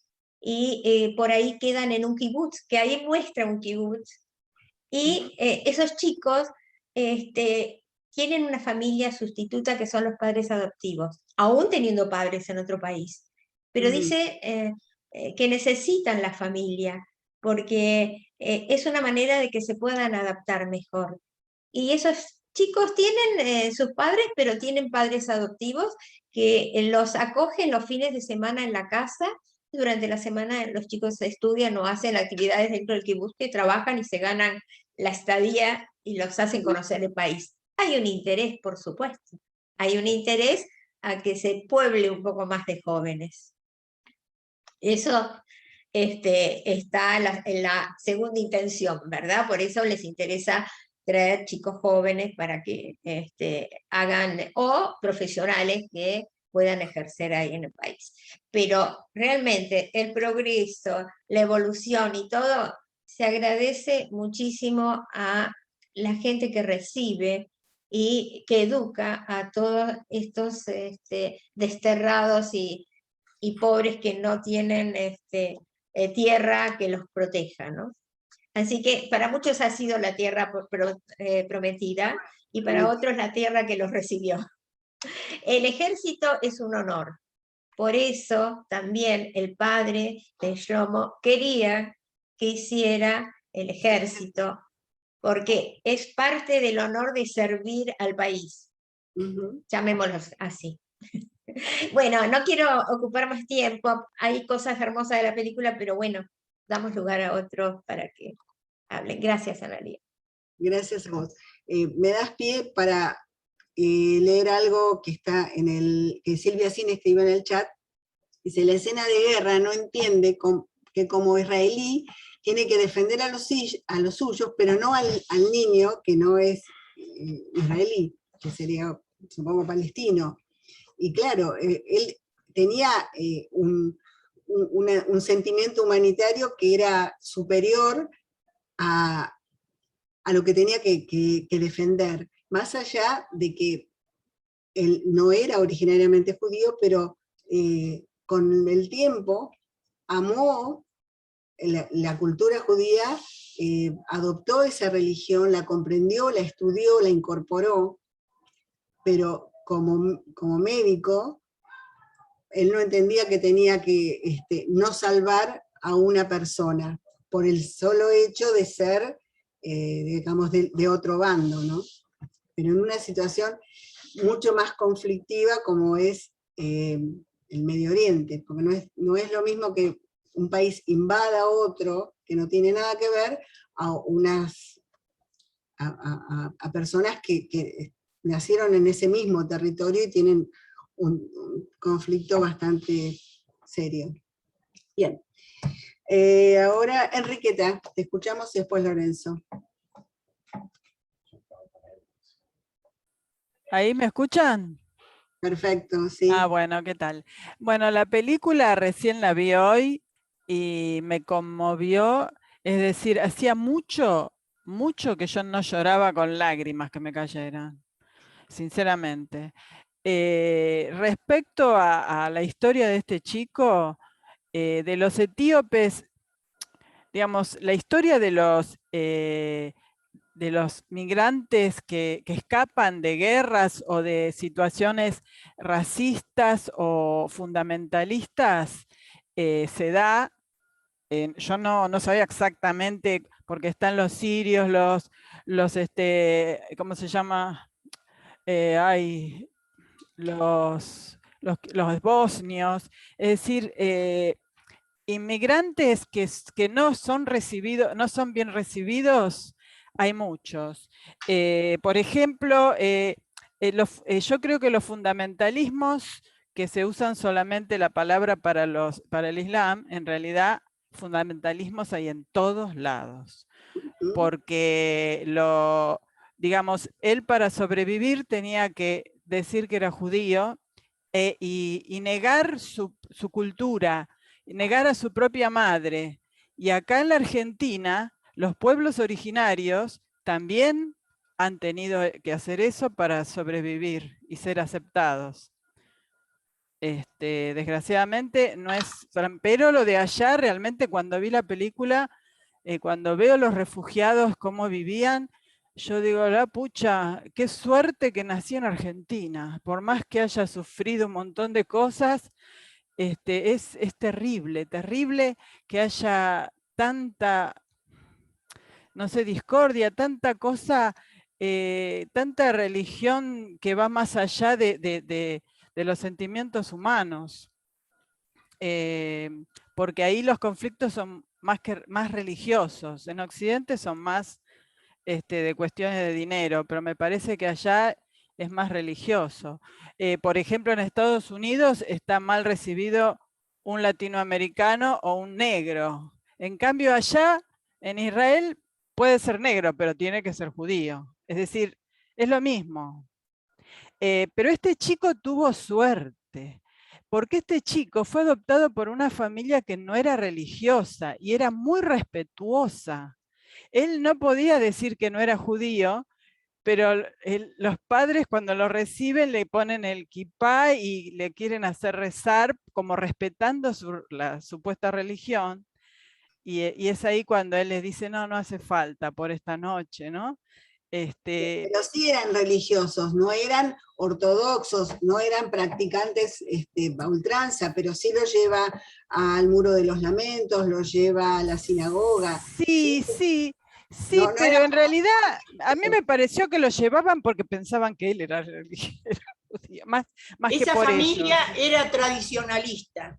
S10: y por ahí quedan en un kibutz, que ahí muestra un kibutz, y esos chicos tienen una familia sustituta que son los padres adoptivos, aún teniendo padres en otro país. Pero dice que necesitan la familia, porque es una manera de que se puedan adaptar mejor. Y esos chicos tienen sus padres, pero tienen padres adoptivos que los acogen los fines de semana en la casa. Durante la semana los chicos estudian o hacen actividades dentro del kibutz, que trabajan y se ganan la estadía y los hacen conocer el país. Hay un interés, por supuesto. Hay un interés a que se pueble un poco más de jóvenes. Eso está en la segunda intención, ¿verdad? Por eso les interesa traer chicos jóvenes para que hagan, o profesionales que puedan ejercer ahí en el país. Pero realmente el progreso, la evolución y todo, se agradece muchísimo a la gente que recibe y que educa a todos estos desterrados y pobres que no tienen tierra que los proteja, ¿no? Así que para muchos ha sido la tierra prometida, y para otros la tierra que los recibió. El ejército es un honor. Por eso también el padre de Shlomo quería que hiciera el ejército, porque es parte del honor de servir al país, llamémoslo así. Bueno, no quiero ocupar más tiempo, hay cosas hermosas de la película, pero bueno, damos lugar a otros para que hablen. Gracias, Analía.
S2: Gracias a vos. Me das pie para leer algo que está que Silvia Cine escribió en el chat. Dice, la escena de guerra no entiende que como israelí tiene que defender a los suyos, pero no al niño que no es israelí, que sería, supongo, palestino. Y claro, él tenía un sentimiento humanitario que era superior a lo que tenía que defender, más allá de que él no era originariamente judío, pero con el tiempo amó la cultura judía, adoptó esa religión, la comprendió, la estudió, la incorporó, pero como médico, él no entendía que tenía que no salvar a una persona por el solo hecho de ser, digamos, de otro bando, ¿no? Pero en una situación mucho más conflictiva como es el Medio Oriente, porque no es lo mismo que un país invada a otro, que no tiene nada que ver, a personas que nacieron en ese mismo territorio y tienen un conflicto bastante serio. Bien. Ahora, Enriqueta, te escuchamos y después Lorenzo.
S11: ¿Ahí me escuchan?
S2: Perfecto, sí.
S11: Ah, bueno, ¿qué tal? Bueno, la película recién la vi hoy y me conmovió, es decir, hacía mucho que yo no lloraba con lágrimas que me cayeran, sinceramente. Respecto a la historia de este chico, de los etíopes, digamos, la historia de los migrantes que escapan de guerras o de situaciones racistas o fundamentalistas, se da, yo no sabía exactamente, porque están los sirios, ¿cómo se llama? Los bosnios, es decir, inmigrantes que no son bien recibidos, hay muchos. Por ejemplo, yo creo que los fundamentalismos que se usan solamente la palabra para el Islam, en realidad fundamentalismos hay en todos lados. Porque digamos, él para sobrevivir tenía que decir que era judío y negar su cultura, negar a su propia madre. Y acá en la Argentina, los pueblos originarios también han tenido que hacer eso para sobrevivir y ser aceptados. Desgraciadamente no es, pero lo de allá realmente cuando vi la película, cuando veo los refugiados cómo vivían, yo digo, la pucha, qué suerte que nací en Argentina, por más que haya sufrido un montón de cosas, es terrible, terrible que haya tanta, no sé, discordia, tanta cosa, tanta religión que va más allá de los sentimientos humanos. Porque ahí los conflictos son más religiosos, en Occidente son más de cuestiones de dinero, pero me parece que allá es más religioso. Por ejemplo, en Estados Unidos está mal recibido un latinoamericano o un negro. En cambio allá, en Israel, puede ser negro, pero tiene que ser judío. Es decir, es lo mismo. Pero este chico tuvo suerte, porque este chico fue adoptado por una familia que no era religiosa y era muy respetuosa. Él no podía decir que no era judío, pero los padres cuando lo reciben le ponen el kipá y le quieren hacer rezar como respetando la supuesta religión. Y es ahí cuando él les dice, no hace falta por esta noche, ¿no?
S2: Pero sí eran religiosos, no eran ortodoxos, no eran practicantes a ultranza, pero sí lo lleva al Muro de los Lamentos, lo lleva a la sinagoga.
S11: Sí, Sí,
S2: No, no
S11: pero
S2: era
S11: en realidad a mí me pareció que lo llevaban porque pensaban que él era judío, más que
S12: Esa
S11: por
S12: familia
S11: ellos.
S12: era tradicionalista,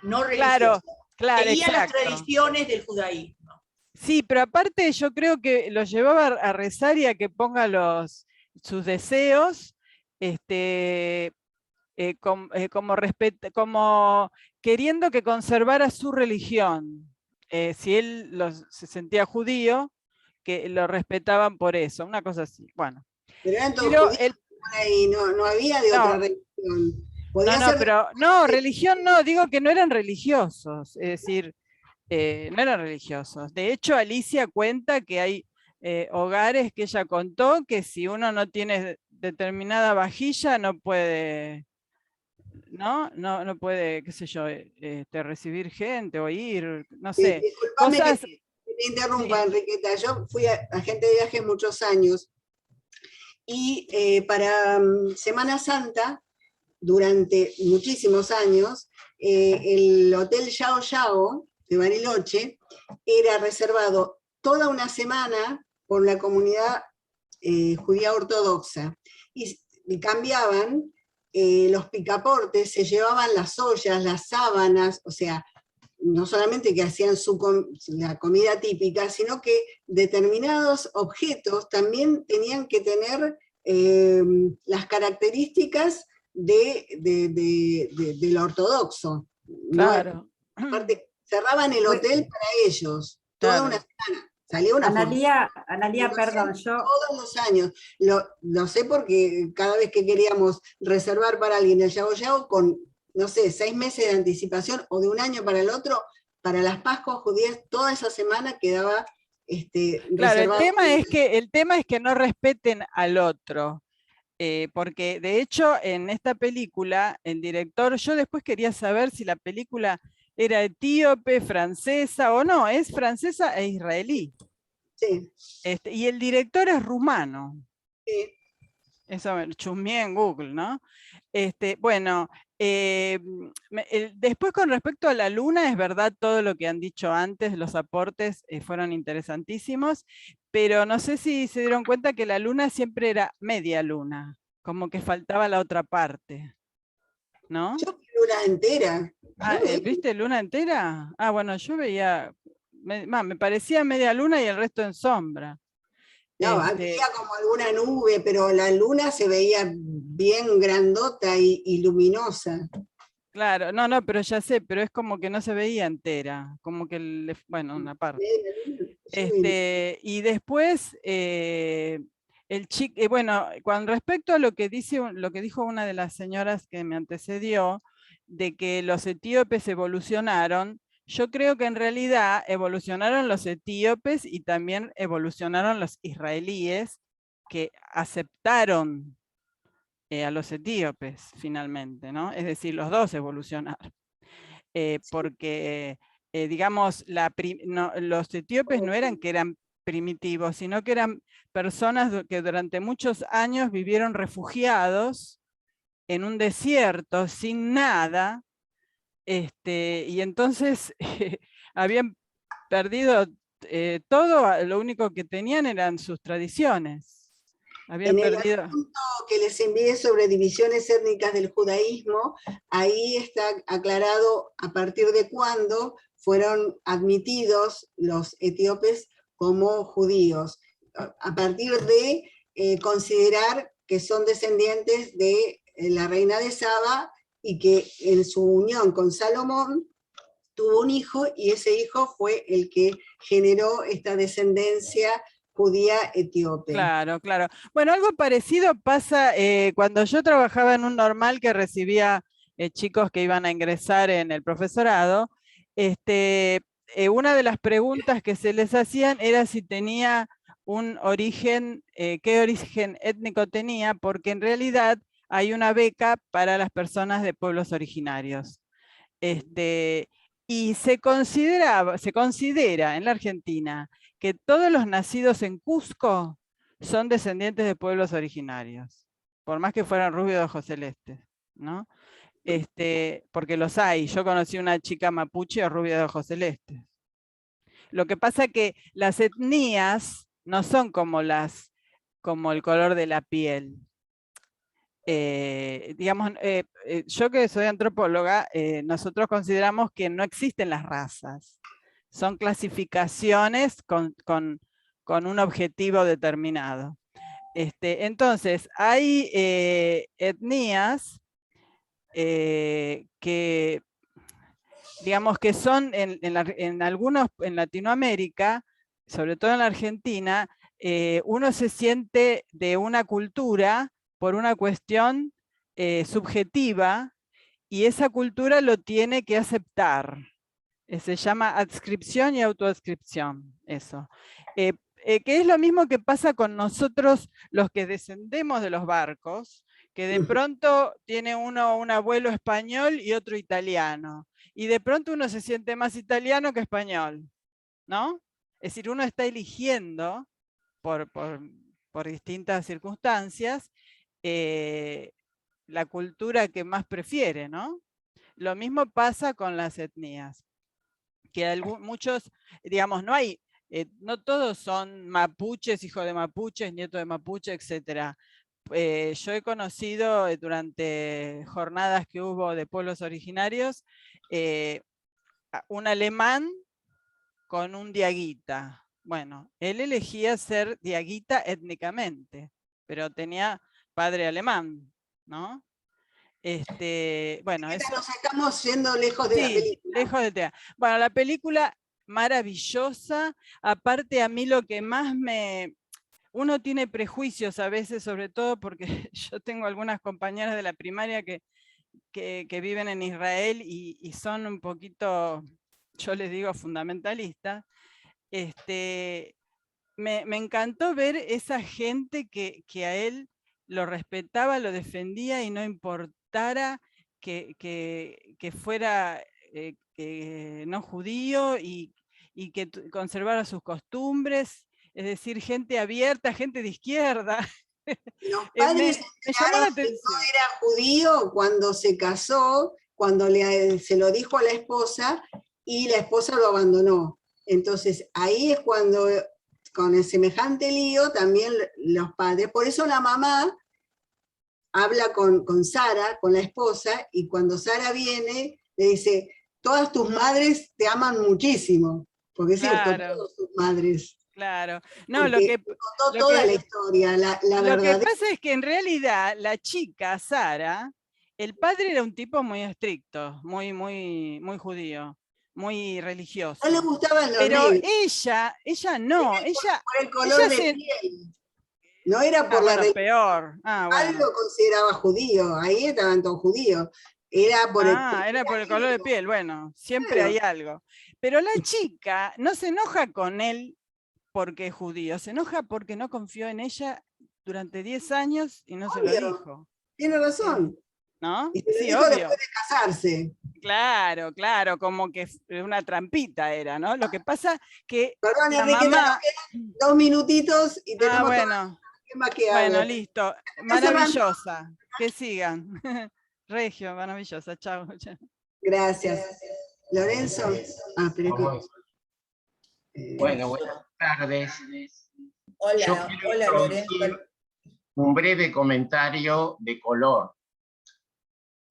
S12: no
S11: Claro,
S12: religiosa.
S11: claro,
S12: Seguía las
S11: exacto.
S12: tradiciones del judaísmo.
S11: Sí, pero aparte yo creo que lo llevaba a rezar y a que ponga sus deseos, como queriendo que conservara su religión. Si él se sentía judío, que lo respetaban por eso, una cosa así. Bueno,
S2: Pero eran todos
S11: pero
S2: judíos por ahí, no había de otra religión. Podía ser
S11: pero no, religión no, digo que no eran religiosos, es decir, no eran religiosos. De hecho, Alicia cuenta que hay hogares que ella contó que si uno no tiene determinada vajilla no puede, no puede, qué sé yo, recibir gente o ir, no sé,
S2: Disculpame
S11: cosas.
S2: que te interrumpa, Enriqueta. Yo fui agente de viajes muchos años y para Semana Santa, durante muchísimos años, el Hotel Yao Yao de Bariloche era reservado toda una semana por la comunidad judía ortodoxa. Y cambiaban los picaportes, se llevaban las ollas, las sábanas, o sea, no solamente que hacían la comida típica, sino que determinados objetos también tenían que tener las características del ortodoxo.
S11: Claro.
S2: ¿No? Aparte, cerraban el hotel para ellos, toda una semana. Salía una
S5: Analía, perdón, yo...
S2: Todos los años. Lo sé porque cada vez que queríamos reservar para alguien el Yao Yao, con, no sé, 6 meses de anticipación o de un año para el otro, para las Pascuas judías, toda esa semana quedaba
S11: claro,
S2: reservado.
S11: el tema es que no respeten al otro. Porque de hecho en esta película, el director, yo después quería saber si la película era etíope, francesa o no, es francesa e israelí.
S2: Sí.
S11: Y el director es rumano.
S2: Sí.
S11: Eso me chusmeé en Google, ¿no? Bueno, después con respecto a la luna, es verdad todo lo que han dicho antes, los aportes fueron interesantísimos, pero no sé si se dieron cuenta que la luna siempre era media luna, como que faltaba la otra parte, ¿no?
S2: Yo vi luna entera.
S11: ¿Viste luna entera? Ah, bueno, yo veía, me parecía media luna y el resto en sombra.
S2: No, había como alguna nube, pero la luna se veía bien grandota y luminosa.
S11: Claro, no, pero ya sé, pero es como que no se veía entera, como que, bueno, una parte. Y después, bueno, con respecto a lo que dijo una de las señoras que me antecedió, de que los etíopes evolucionaron, yo creo que en realidad evolucionaron los etíopes y también evolucionaron los israelíes que aceptaron a los etíopes finalmente, ¿no? Es decir, los dos evolucionaron. Porque, digamos, los etíopes no eran que eran primitivos, sino que eran personas que durante muchos años vivieron refugiados en un desierto, sin nada, y entonces habían perdido todo, lo único que tenían eran sus tradiciones. Habían perdido.
S2: El punto que les envié sobre divisiones étnicas del judaísmo, ahí está aclarado a partir de cuándo fueron admitidos los etíopes como judíos, a partir de considerar que son descendientes de la reina de Saba y que en su unión con Salomón tuvo un hijo y ese hijo fue el que generó esta descendencia judía etíope.
S11: Claro, claro. Bueno, algo parecido pasa cuando yo trabajaba en un normal que recibía chicos que iban a ingresar en el profesorado. Una de las preguntas que se les hacían era si tenía un origen, qué origen étnico tenía, porque en realidad hay una beca para las personas de pueblos originarios. Y se considera en la Argentina que todos los nacidos en Cusco son descendientes de pueblos originarios, por más que fueran rubios de ojos celestes, ¿no? Porque los hay. Yo conocí una chica mapuche rubia de ojos celestes. Lo que pasa que las etnias no son como el color de la piel. Digamos, yo que soy antropóloga, nosotros consideramos que no existen las razas. Son clasificaciones con un objetivo determinado. Entonces, hay etnias que, digamos, que son en algunos, en Latinoamérica, sobre todo en la Argentina, uno se siente de una cultura por una cuestión subjetiva, y esa cultura lo tiene que aceptar. Se llama adscripción y autoadscripción, eso. Que es lo mismo que pasa con nosotros los que descendemos de los barcos, que de pronto tiene uno un abuelo español y otro italiano, y de pronto uno se siente más italiano que español, ¿no? Es decir, uno está eligiendo por distintas circunstancias la cultura que más prefiere, ¿no? Lo mismo pasa con las etnias, que muchos, digamos, no todos son mapuches, hijos de mapuches, nietos de mapuche, etc. Yo he conocido durante jornadas que hubo de pueblos originarios, un alemán con un diaguita. Bueno, él elegía ser diaguita étnicamente, pero tenía padre alemán, ¿no? Bueno, eso.
S2: Nos estamos yendo lejos de la película.
S11: Lejos del tema. Bueno, la película maravillosa. Aparte, a mí lo que más uno tiene prejuicios a veces, sobre todo porque yo tengo algunas compañeras de la primaria que viven en Israel y son un poquito, yo les digo, fundamentalistas. Me encantó ver esa gente que a él lo respetaba, lo defendía y no importara que fuera no judío y que conservara sus costumbres, es decir, gente abierta, gente de izquierda.
S2: Los padres
S11: me llamó la
S2: que
S11: atención.
S2: no era judío cuando se casó, cuando se lo dijo a la esposa y la esposa lo abandonó. Entonces ahí es cuando, con el semejante lío, también los padres, por eso la mamá habla con Sara, con la esposa, y cuando Sara viene, le dice, todas tus madres te aman muchísimo, porque es cierto, todas sus madres.
S11: Claro, no, lo que
S2: contó toda la historia, la
S11: lo
S2: verdad.
S11: que pasa es que en realidad la chica, Sara, el padre era un tipo muy estricto, muy judío, muy religioso.
S2: No le gustaban los
S11: pero
S2: negros.
S11: ella no, ella
S2: por el color de piel. No era por la religión.
S11: Peor.
S2: Él lo consideraba judío, ahí estaban todos judíos. Era por
S11: el color de piel, bueno, siempre hay algo. Pero la chica no se enoja con él porque es judío, se enoja porque no confió en ella durante 10 años y no se lo dijo.
S2: Tiene razón.
S11: ¿No?
S2: Y se lo dijo
S11: obvio.
S2: Después de casarse.
S11: Claro, como que una trampita era, ¿no? Lo que pasa que
S2: Perdón,
S11: la
S2: Enriqueta,
S11: mamá...
S2: nos quedan 2 minutitos y tenemos
S11: bueno. Bueno, listo. Maravillosa. Que sigan. Regio, maravillosa. Chao.
S2: Gracias. Lorenzo.
S13: Bueno, buenas tardes.
S8: Hola, hola Lorenzo.
S13: Un breve comentario de color.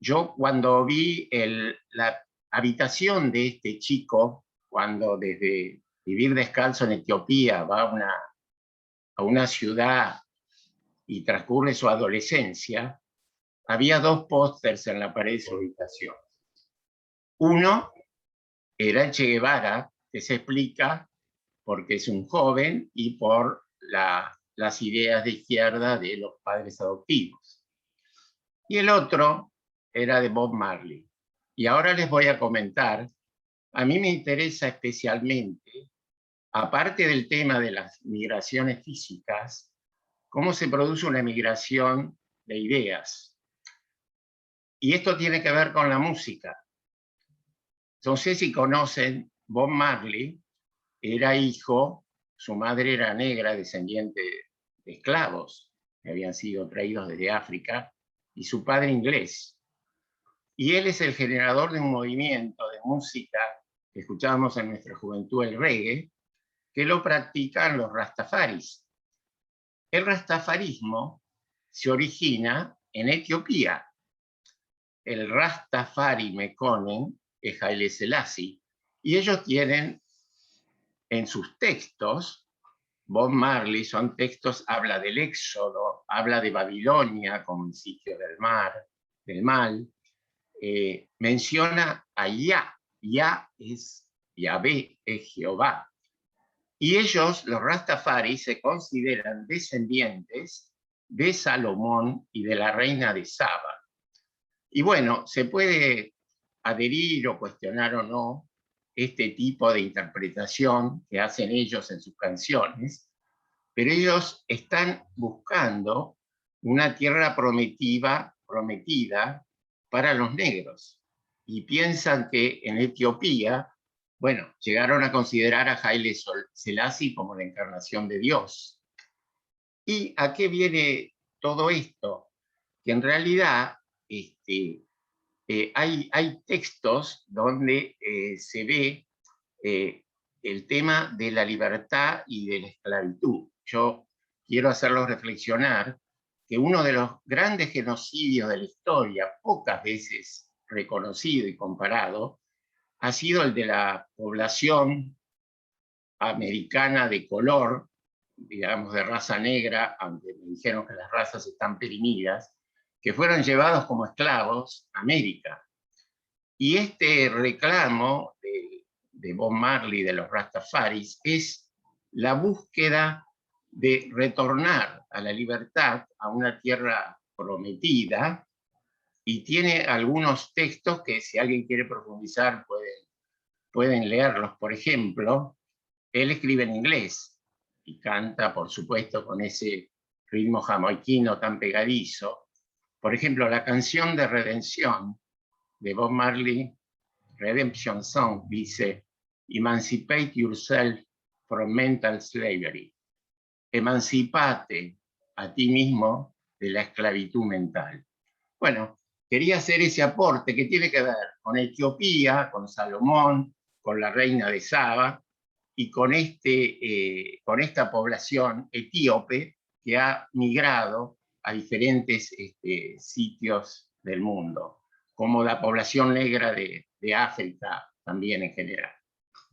S13: Yo cuando vi la habitación de este chico, cuando desde vivir descalzo en Etiopía va a una ciudad y transcurre su adolescencia, había 2 pósters en la pared de su habitación. Uno era el Che Guevara, que se explica porque es un joven y por las ideas de izquierda de los padres adoptivos. Y el otro era de Bob Marley. Y ahora les voy a comentar, a mí me interesa especialmente, aparte del tema de las migraciones físicas, cómo se produce una migración de ideas. Y esto tiene que ver con la música. No sé si conocen, Bob Marley era hijo, su madre era negra, descendiente de esclavos que habían sido traídos desde África, y su padre inglés. Y él es el generador de un movimiento de música que escuchábamos en nuestra juventud, el reggae, que lo practican los rastafaris. El rastafarismo se origina en Etiopía. El Rastafari Mekonnen es Haile Selassie, y ellos tienen en sus textos, Bob Marley, son textos, habla del éxodo, habla de Babilonia como el sitio del mal, menciona a Yah, Yah es Yahvé, es Jehová. Y ellos, los Rastafari, se consideran descendientes de Salomón y de la reina de Saba. Y bueno, se puede adherir o cuestionar o no este tipo de interpretación que hacen ellos en sus canciones, pero ellos están buscando una tierra prometida para los negros, y piensan que en Etiopía, bueno, llegaron a considerar a Haile Selassie como la encarnación de Dios. ¿Y a qué viene todo esto? Que en realidad hay textos donde se ve el tema de la libertad y de la esclavitud. Yo quiero hacerlos reflexionar que uno de los grandes genocidios de la historia, pocas veces reconocido y comparado, ha sido el de la población americana de color, digamos de raza negra, aunque me dijeron que las razas están perimidas, que fueron llevados como esclavos a América. Y este reclamo de Bob Marley, de los Rastafaris, es la búsqueda de retornar a la libertad, a una tierra prometida, y tiene algunos textos que si alguien quiere profundizar pueden leerlos. Por ejemplo, él escribe en inglés y canta, por supuesto, con ese ritmo jamaiquino tan pegadizo. Por ejemplo, la canción de Redención de Bob Marley, Redemption Song, dice: "Emancipate yourself from mental slavery". Emancipate a ti mismo de la esclavitud mental. Bueno, quería hacer ese aporte que tiene que ver con Etiopía, con Salomón, con la reina de Saba, y con esta población etíope que ha migrado a diferentes sitios del mundo, como la población negra de África también en general.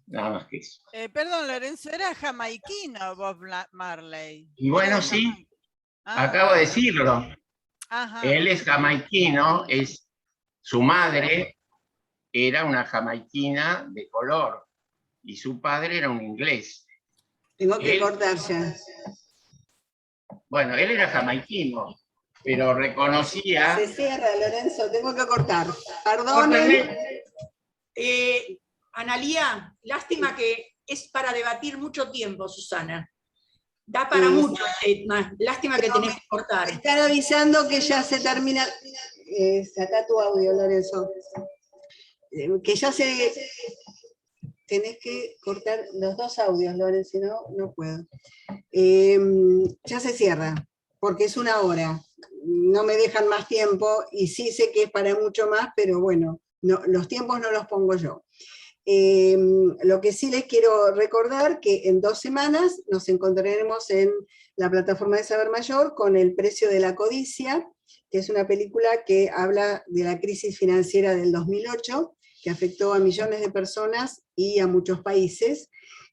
S13: Nada más que eso.
S11: Perdón, Lorenzo, era jamaiquino Bob Marley.
S13: Y bueno, sí, acabo de decirlo.
S11: Ajá.
S13: Él es jamaiquino, su madre era una jamaiquina de color y su padre era un inglés.
S2: Tengo que cortar ya.
S13: Bueno, él era jamaiquino, pero reconocía...
S2: Se cierra, Lorenzo, tengo que cortar. Perdonen.
S12: Analía, lástima que es para debatir mucho tiempo, Susana. Da para mucho, lástima que tenés que cortar.
S2: Me están avisando que ya se termina. Saca tu audio, Lorenzo. Que ya se... Tenés que cortar los dos audios, Lorenzo, si no, no puedo. Ya se cierra, porque es 1 hora. No me dejan más tiempo, y sí sé que es para mucho más, pero bueno, no, los tiempos no los pongo yo. Lo que sí les quiero recordar, que en 2 semanas nos encontraremos en la plataforma de Saber Mayor con El precio de la codicia, que es una película que habla de la crisis financiera del 2008, que afectó a millones de personas y a muchos países,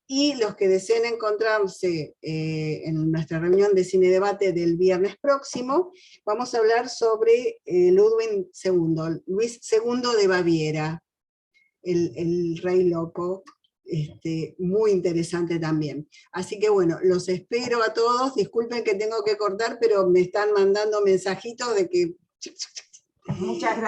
S2: y los que deseen encontrarse en nuestra reunión de Cine Debate del viernes próximo, vamos a hablar sobre Ludwig II, Luis II de Baviera, el rey loco, muy interesante también. Así que bueno, los espero a todos, disculpen que tengo que cortar, pero me están mandando mensajitos de que...
S6: Muchas gracias.